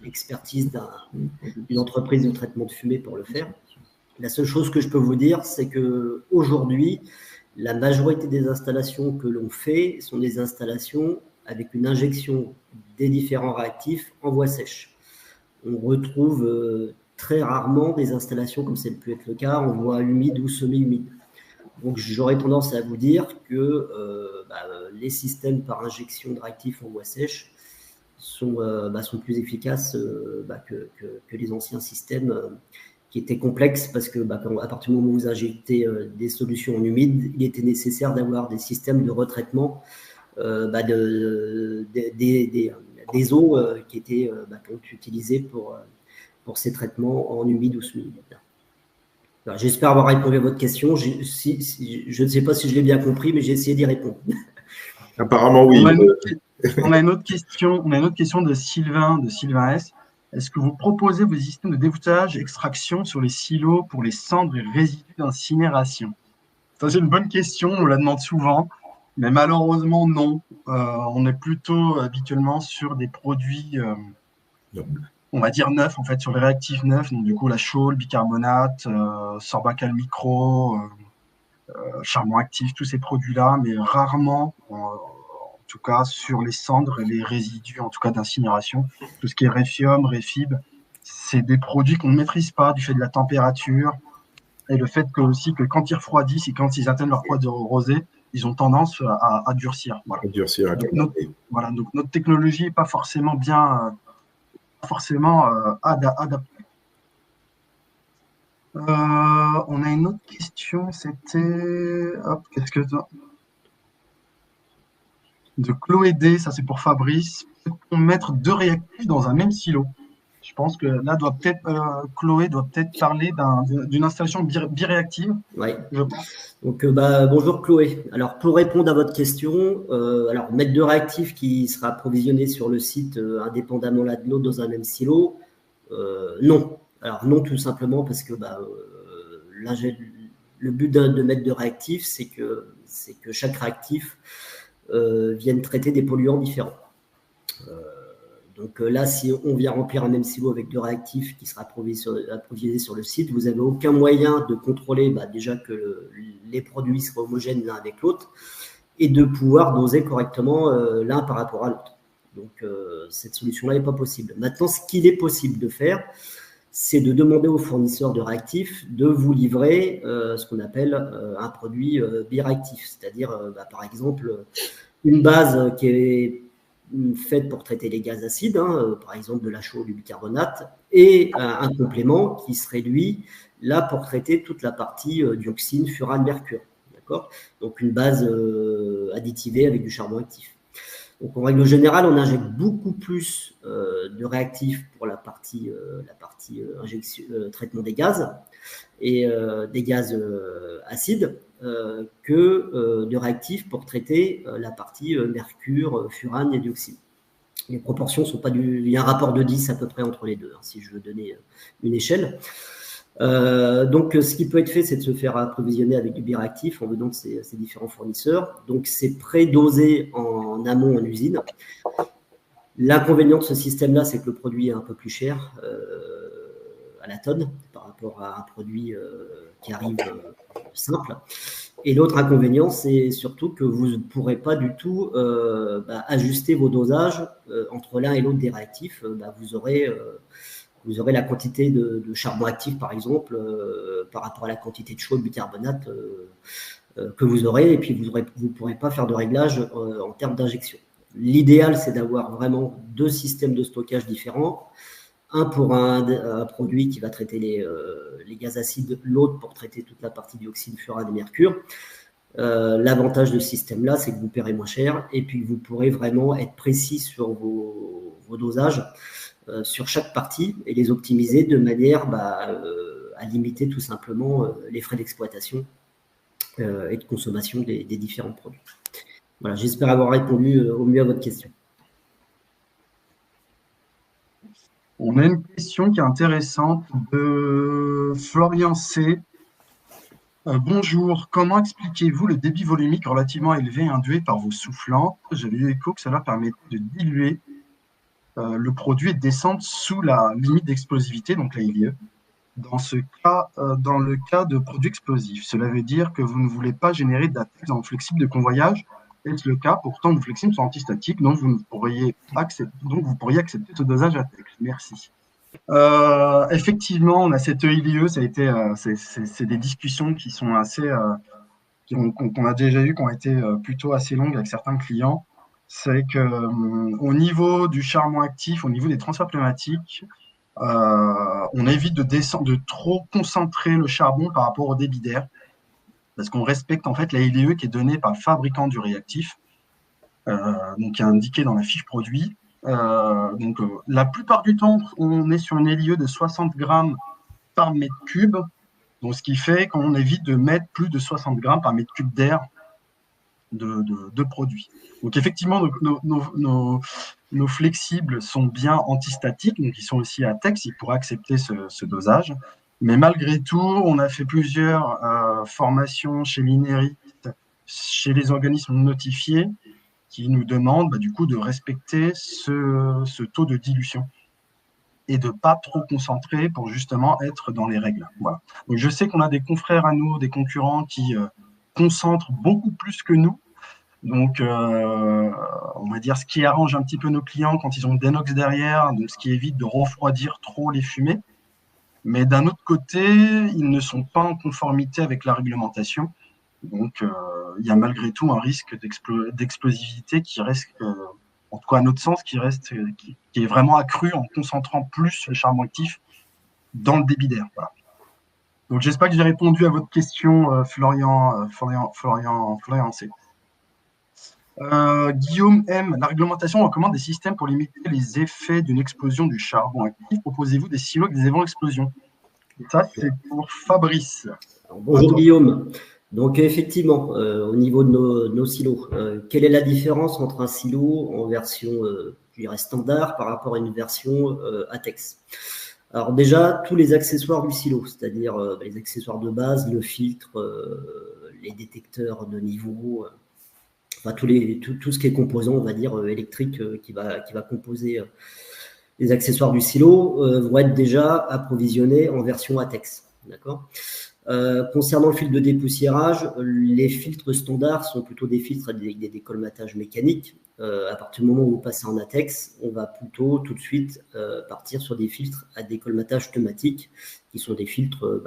l'expertise d'une entreprise de traitement de fumée pour le faire. La seule chose que je peux vous dire, c'est qu'aujourd'hui, la majorité des installations que l'on fait sont des installations avec une injection des différents réactifs en voie sèche. On retrouve très rarement des installations, comme ça peut être le cas, en voie humide ou semi-humide. Donc, j'aurais tendance à vous dire que les systèmes par injection de réactifs en voie sèche sont plus efficaces que les anciens systèmes qui étaient complexes parce que à partir du moment où vous injectez des solutions en humide, il était nécessaire d'avoir des systèmes de retraitement des eaux qui étaient utilisées pour ces traitements en humide ou semi-humide. J'espère avoir répondu à votre question. Je ne sais pas si je l'ai bien compris, mais j'ai essayé d'y répondre. Apparemment, oui. On a une autre question de Sylvain S. Est-ce que vous proposez vos systèmes de dévoutage, extraction sur les silos pour les cendres et résidus d'incinération? Ça, c'est une bonne question, on la demande souvent, mais malheureusement, non. On est plutôt habituellement sur des produits, on va dire neufs, en fait, sur les réactifs neufs, donc du coup, la chaux, le bicarbonate, Sorbacal Micro, charbon actif, tous ces produits-là, mais rarement, en tout cas, sur les cendres et les résidus, en tout cas, d'incinération. Tout ce qui est réfium, réfib, c'est des produits qu'on ne maîtrise pas du fait de la température et le fait aussi que quand ils refroidissent et quand ils atteignent leur poids de rosée, ils ont tendance à durcir. Voilà. Donc notre technologie n'est pas forcément adaptée. On a une autre question, c'était de Chloé D, ça c'est pour Fabrice. Peut-on mettre 2 réactifs dans un même silo? Je pense que là, Chloé doit peut-être parler d'une installation biréactive. Oui. Donc, bonjour Chloé. Alors, pour répondre à votre question, mettre 2 réactifs qui sera approvisionné sur le site indépendamment l'un de l'autre dans un même silo, non. Alors, non, tout simplement parce que le but de mettre 2 réactifs, c'est que chaque réactif vienne traiter des polluants différents. Donc là, si on vient remplir un même silo avec 2 réactifs qui sera approvisionné sur le site, vous n'avez aucun moyen de contrôler déjà que les produits soient homogènes l'un avec l'autre et de pouvoir doser correctement l'un par rapport à l'autre. Donc cette solution-là n'est pas possible. Maintenant, ce qu'il est possible de faire, c'est de demander aux fournisseurs de réactifs de vous livrer ce qu'on appelle un produit biréactif, c'est-à-dire par exemple une base qui est faite pour traiter les gaz acides, par exemple de la chaux ou du bicarbonate, et un complément qui serait lui là pour traiter toute la partie dioxine, furane, mercure. D'accord ? Donc une base additivée avec du charbon actif. Donc en règle générale, on injecte beaucoup plus de réactifs pour la partie traitement des gaz et des gaz acides que de réactifs pour traiter la partie mercure, furane et dioxine. Les proportions sont pas il y a un rapport de 10 à peu près entre les deux, si je veux donner une échelle. Donc, ce qui peut être fait, c'est de se faire approvisionner avec du biréactif en venant de ces différents fournisseurs. Donc, c'est pré-dosé en amont en usine. L'inconvénient de ce système-là, c'est que le produit est un peu plus cher à la tonne par rapport à un produit qui arrive simple. Et l'autre inconvénient, c'est surtout que vous ne pourrez pas du tout ajuster vos dosages entre l'un et l'autre des réactifs. Vous aurez la quantité de charbon actif, par exemple, par rapport à la quantité de chaux de bicarbonate que vous aurez, et puis vous ne pourrez pas faire de réglage en termes d'injection. L'idéal, c'est d'avoir vraiment 2 systèmes de stockage différents un pour un produit qui va traiter les gaz acides, l'autre pour traiter toute la partie dioxyde, furane et mercure. L'avantage de ce système-là, c'est que vous paierez moins cher et puis vous pourrez vraiment être précis sur vos dosages sur chaque partie et les optimiser de manière à limiter tout simplement les frais d'exploitation et de consommation des différents produits. Voilà, j'espère avoir répondu au mieux à votre question. On a une question qui est intéressante de Florian C. Bonjour, comment expliquez-vous le débit volumique relativement élevé induit par vos soufflantes? J'avais eu écho que cela permettait de diluer le produit et de descendre sous la limite d'explosivité, donc la IVE. Dans le cas de produits explosifs, cela veut dire que vous ne voulez pas générer d'ATEX en flexible de convoyage. Est-ce le cas? Pourtant, vos flexibles sont antistatiques, donc vous pourriez accepter ce dosage ATEX. Merci. Effectivement, on a cette EILIE, ça a été, c'est des discussions qui sont assez, qu'on a déjà eues, qui ont été plutôt assez longues avec certains clients. C'est que au niveau du charbon actif, au niveau des transferts pneumatiques, on évite de trop concentrer le charbon par rapport au débit d'air, parce qu'on respecte en fait la LIE qui est donnée par le fabricant du réactif, donc qui est indiqué dans la fiche produit. La plupart du temps, on est sur une LIE de 60 grammes par mètre cube, donc ce qui fait qu'on évite de mettre plus de 60 grammes par mètre cube d'air de produit. Donc effectivement, nos flexibles sont bien antistatiques, donc ils sont aussi ATEX, ils pourraient accepter ce dosage. Mais malgré tout, on a fait plusieurs formations chez l'INERIT, chez les organismes notifiés, qui nous demandent du coup de respecter ce taux de dilution et de ne pas trop concentrer pour justement être dans les règles. Voilà. Donc je sais qu'on a des confrères à nous, des concurrents qui concentrent beaucoup plus que nous. Donc, on va dire ce qui arrange un petit peu nos clients quand ils ont des inox derrière, donc ce qui évite de refroidir trop les fumées. Mais d'un autre côté, ils ne sont pas en conformité avec la réglementation. Donc, il y a malgré tout un risque d'explosivité qui reste, en tout cas à notre sens, qui est vraiment accru en concentrant plus le charbon actif dans le débit d'air. Voilà. Donc, j'espère que j'ai répondu à votre question, Florian C. Guillaume M. La réglementation recommande des systèmes pour limiter les effets d'une explosion du charbon actif. Proposez-vous des silos avec des évents d'explosion? Ça, c'est pour Fabrice. Alors, bonjour Guillaume. Donc effectivement, au niveau de nos silos, quelle est la différence entre un silo en version je dirais standard par rapport à une version ATEX? Alors déjà, tous les accessoires du silo, c'est-à-dire les accessoires de base, le filtre, les détecteurs de niveau, enfin, tout ce qui est composant, on va dire, électrique qui va composer les accessoires du silo vont être déjà approvisionnés en version ATEX. D'accord. Concernant le filtre de dépoussiérage, les filtres standards sont plutôt des filtres avec des décolmatages mécaniques. À partir du moment où vous passez en ATEX, on va plutôt tout de suite partir sur des filtres à décolmatage pneumatique, qui sont des filtres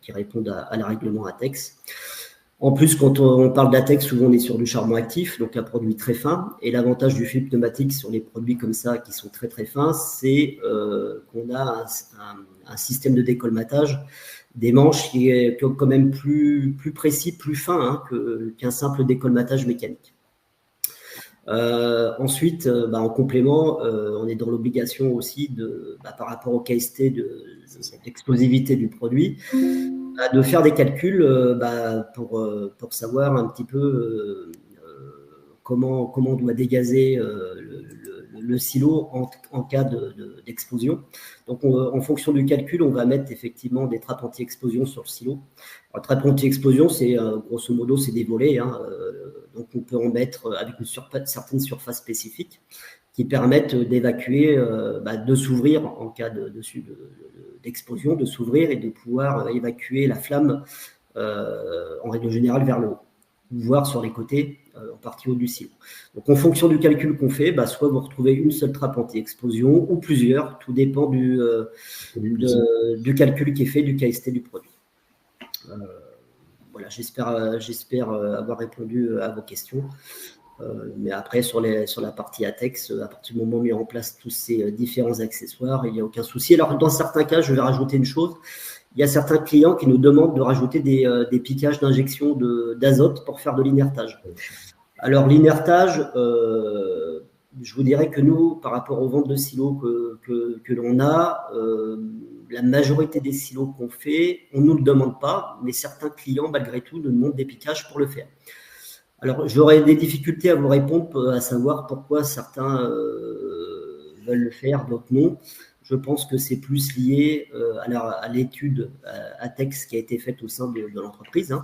qui répondent à la règlement ATEX. En plus, quand on parle d'ATEX, souvent on est sur du charbon actif, donc un produit très fin. Et l'avantage du filtre pneumatique sur les produits comme ça, qui sont très très fins, c'est qu'on a un système de décolmatage des manches qui est quand même plus précis, plus fin qu'un simple décolmatage mécanique. Ensuite, en complément, on est dans l'obligation aussi par rapport au KST d'explosivité du produit, de faire des calculs pour savoir un petit peu comment on doit dégazer le silo en cas d'explosion. Donc, en fonction du calcul, on va mettre effectivement des trappes anti-explosion sur le silo. Alors, trappe anti-explosion, c'est grosso modo, c'est des volets. Donc, on peut en mettre avec une certaine surface spécifique qui permettent d'évacuer, de s'ouvrir en cas d'explosion, de s'ouvrir et de pouvoir évacuer la flamme en règle générale vers le haut, voire sur les côtés, en partie haut du silo. Donc, en fonction du calcul qu'on fait, soit vous retrouvez une seule trappe anti-explosion ou plusieurs, tout dépend du calcul qui est fait, du KST du produit. Voilà, j'espère avoir répondu à vos questions. Mais après, sur la partie ATEX, à partir du moment où on met en place tous ces différents accessoires, il n'y a aucun souci. Alors, dans certains cas, je vais rajouter une chose. Il y a certains clients qui nous demandent de rajouter des piquages d'injection d'azote pour faire de l'inertage. Alors, l'inertage, je vous dirais que nous, par rapport aux ventes de silos que l'on a, la majorité des silos qu'on fait, on ne nous le demande pas, mais certains clients, malgré tout, nous demandent des piquages pour le faire. Alors, j'aurais des difficultés à vous répondre, à savoir pourquoi certains veulent le faire, d'autres non. Je pense que c'est plus lié à l'étude ATEX qui a été faite au sein de l'entreprise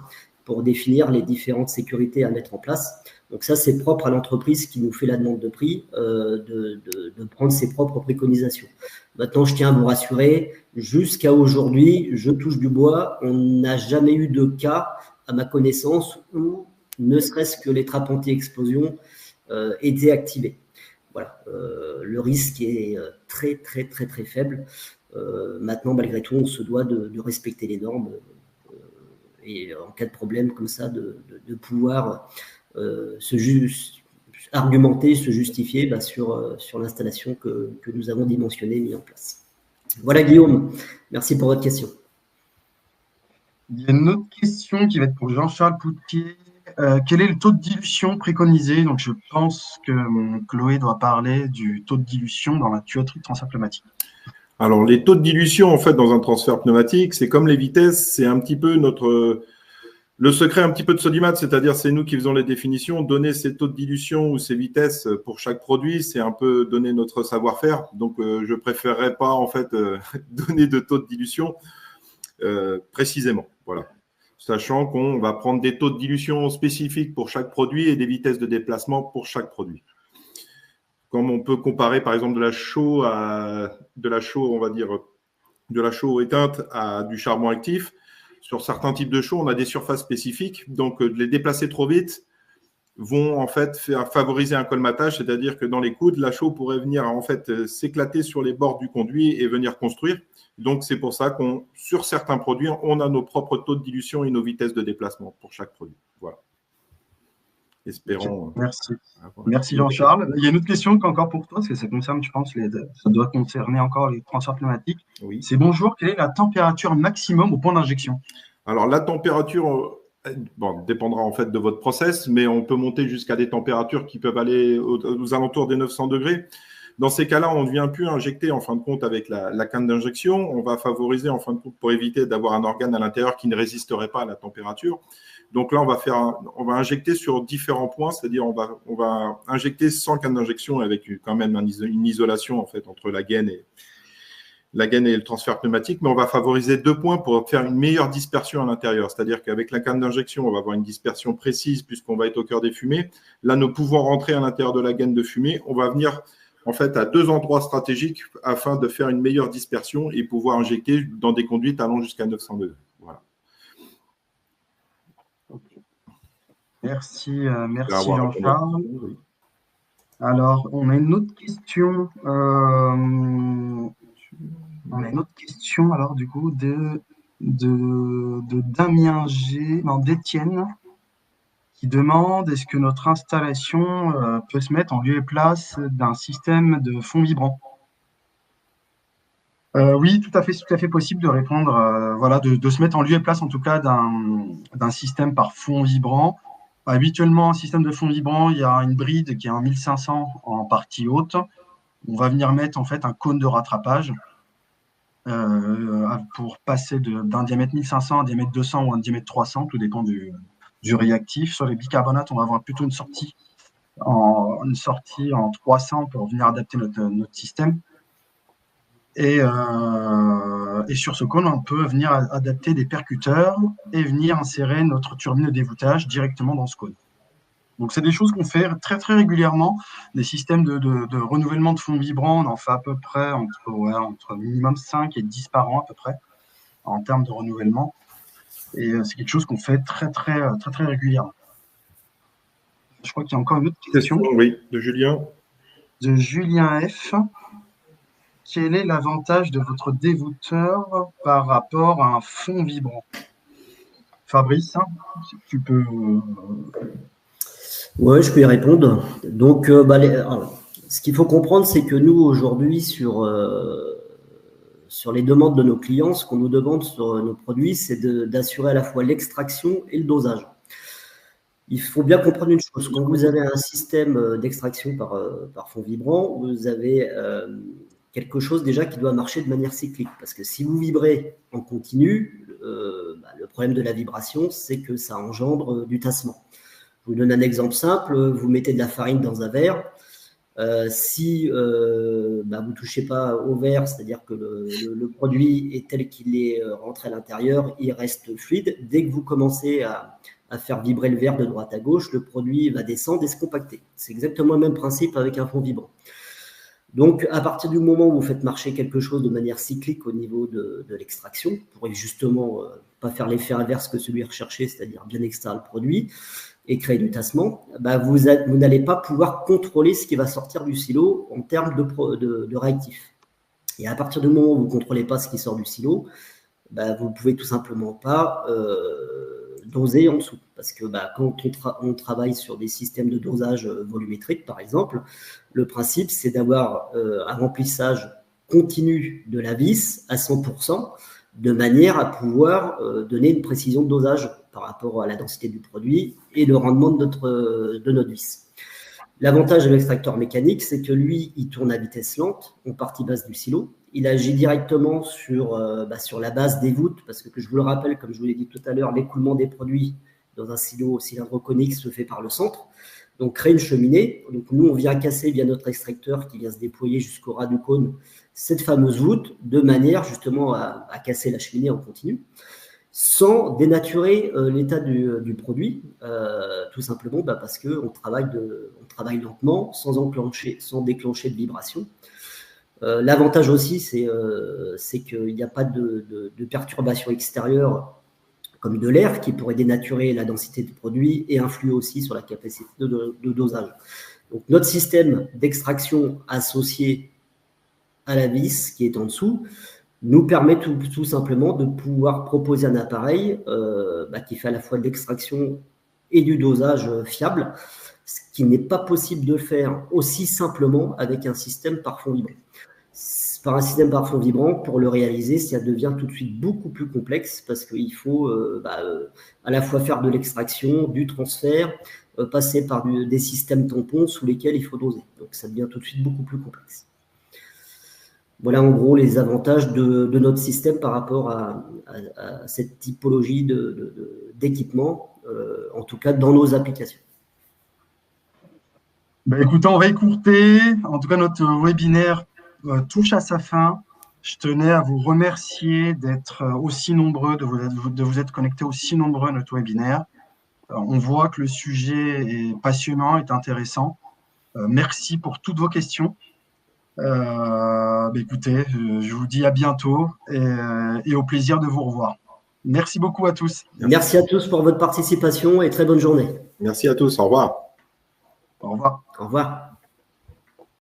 pour définir les différentes sécurités à mettre en place. Donc ça, c'est propre à l'entreprise qui nous fait la demande de prix de prendre ses propres préconisations. Maintenant, je tiens à vous rassurer, jusqu'à aujourd'hui, je touche du bois, on n'a jamais eu de cas, à ma connaissance, où ne serait-ce que les trappes anti-explosion étaient activées. Voilà, le risque est très, très, très, très faible. Maintenant, malgré tout, on se doit de respecter les normes et en cas de problème comme ça, de pouvoir argumenter, se justifier sur l'installation que nous avons dimensionnée, mise en place. Voilà, Guillaume, merci pour votre question. Il y a une autre question qui va être pour Jean-Charles Poutier. Quel est le taux de dilution préconisé? Donc, je pense que Chloé doit parler du taux de dilution dans la tuyauterie de transfert pneumatique. Alors, les taux de dilution, en fait, dans un transfert pneumatique, c'est comme les vitesses, c'est un petit peu le secret un petit peu de Sodimat, c'est-à-dire c'est nous qui faisons les définitions. Donner ces taux de dilution ou ces vitesses pour chaque produit, c'est un peu donner notre savoir-faire. Donc, je préférerais pas, en fait, donner de taux de dilution précisément. Voilà. Sachant qu'on va prendre des taux de dilution spécifiques pour chaque produit et des vitesses de déplacement pour chaque produit. Comme on peut comparer, par exemple, de la chaux, on va dire, de la chaux éteinte à du charbon actif. Sur certains types de chaux, on a des surfaces spécifiques. Donc, les déplacer trop vite vont en fait favoriser un colmatage, c'est-à-dire que dans les coudes, la chaux pourrait venir en fait s'éclater sur les bords du conduit et venir construire. Donc, c'est pour ça sur certains produits, on a nos propres taux de dilution et nos vitesses de déplacement pour chaque produit. Voilà. Espérons. Okay, merci. Merci Jean-Charles. Il y a une autre question encore pour toi, parce que ça concerne, je pense, ça doit concerner encore les transferts pneumatiques. Oui. C'est bonjour, quelle est la température maximum au point d'injection? Alors, la température, dépendra en fait de votre process, mais on peut monter jusqu'à des températures qui peuvent aller aux alentours des 900 degrés. Dans ces cas-là, on ne vient plus injecter en fin de compte avec la canne d'injection. On va favoriser en fin de compte pour éviter d'avoir un organe à l'intérieur qui ne résisterait pas à la température. Donc là, on va injecter sur différents points, c'est-à-dire on va injecter sans canne d'injection avec quand même une isolation en fait entre la gaine et le transfert pneumatique, mais on va favoriser 2 points pour faire une meilleure dispersion à l'intérieur. C'est-à-dire qu'avec la canne d'injection, on va avoir une dispersion précise puisqu'on va être au cœur des fumées. Là, nous pouvons rentrer à l'intérieur de la gaine de fumée. On va venir en fait à 2 endroits stratégiques afin de faire une meilleure dispersion et pouvoir injecter dans des conduites allant jusqu'à 900 degrés. Voilà. Merci Jean-Charles. Oui. Alors, on a une autre question. Alors du coup de Damien G, d'Étienne, qui demande est-ce que notre installation peut se mettre en lieu et place d'un système de fond vibrant? Oui, tout à fait possible de répondre, voilà, de se mettre en lieu et place en tout cas d'un système par fond vibrant. Habituellement, un système de fond vibrant, il y a une bride qui est en 1500 en partie haute. On va venir mettre en fait un cône de rattrapage pour passer d'un diamètre 1500 à un diamètre 200 ou un diamètre 300, tout dépend du réactif. Sur les bicarbonates, on va avoir plutôt une sortie en 300 pour venir adapter notre système. Et sur ce cône, on peut venir adapter des percuteurs et venir insérer notre turbine de dévoûtage directement dans ce cône. Donc, c'est des choses qu'on fait très, très régulièrement. Des systèmes de renouvellement de fond vibrant, on en fait à peu près entre minimum 5 et 10 par an à peu près, en termes de renouvellement. Et c'est quelque chose qu'on fait très, très, très, très régulièrement. Je crois qu'il y a encore une autre question. Oui, de Julien. De Julien F. Quel est l'avantage de votre dévoûteur par rapport à un fond vibrant? Fabrice, si tu peux… Oui, je peux y répondre. Donc, alors, ce qu'il faut comprendre, c'est que nous, aujourd'hui, sur les demandes de nos clients, ce qu'on nous demande sur nos produits, c'est d'assurer à la fois l'extraction et le dosage. Il faut bien comprendre une chose. Quand vous avez un système d'extraction par fond vibrant, vous avez quelque chose déjà qui doit marcher de manière cyclique. Parce que si vous vibrez en continu, le problème de la vibration, c'est que ça engendre du tassement. Je vous donne un exemple simple. Vous mettez de la farine dans un verre. Si vous ne touchez pas au verre, c'est-à-dire que le produit est tel qu'il est rentré à l'intérieur, il reste fluide. Dès que vous commencez à faire vibrer le verre de droite à gauche, le produit va descendre et se compacter. C'est exactement le même principe avec un fond vibrant. Donc, à partir du moment où vous faites marcher quelque chose de manière cyclique au niveau de l'extraction, pour justement pas faire l'effet inverse que celui recherché, c'est-à-dire bien extraire le produit et créer du tassement, vous n'allez pas pouvoir contrôler ce qui va sortir du silo en termes de réactifs. Et à partir du moment où vous ne contrôlez pas ce qui sort du silo, vous ne pouvez tout simplement pas doser en dessous. Parce que quand on travaille sur des systèmes de dosage volumétrique, par exemple, le principe, c'est d'avoir un remplissage continu de la vis à 100%, de manière à pouvoir donner une précision de dosage par rapport à la densité du produit et le rendement de notre vis. L'avantage de l'extracteur mécanique, c'est que lui, il tourne à vitesse lente, en partie basse du silo. Il agit directement sur la base des voûtes, parce que je vous le rappelle, comme je vous l'ai dit tout à l'heure, l'écoulement des produits dans un silo cylindre conique se fait par le centre. Donc, crée une cheminée. Donc, nous, on vient casser via notre extracteur qui vient se déployer jusqu'au ras du cône cette fameuse voûte, de manière justement à casser la cheminée en continu, sans dénaturer l'état du produit, tout simplement parce qu'on travaille lentement, sans déclencher de vibration. L'avantage aussi, c'est qu'il n'y a pas de perturbation extérieure comme de l'air qui pourrait dénaturer la densité du produit et influer aussi sur la capacité de dosage. Donc, notre système d'extraction associé à la vis qui est en dessous nous permet tout simplement de pouvoir proposer un appareil qui fait à la fois de l'extraction et du dosage fiable, ce qui n'est pas possible de faire aussi simplement avec un système par fond vibrant. Par un système par fond vibrant, pour le réaliser, ça devient tout de suite beaucoup plus complexe parce qu'il faut à la fois faire de l'extraction, du transfert, passer par des systèmes tampons sous lesquels il faut doser. Donc ça devient tout de suite beaucoup plus complexe. Voilà en gros les avantages de notre système par rapport à cette typologie d'équipement, en tout cas dans nos applications. Écoutez, on va écourter. En tout cas, notre webinaire touche à sa fin. Je tenais à vous remercier d'être aussi nombreux, de vous être connectés aussi nombreux à notre webinaire. On voit que le sujet est passionnant, est intéressant. Merci pour toutes vos questions. Écoutez, je vous dis à bientôt et au plaisir de vous revoir. Merci beaucoup à tous. Merci à tous pour votre participation et très bonne journée. Merci à tous. Au revoir. Au revoir. Au revoir.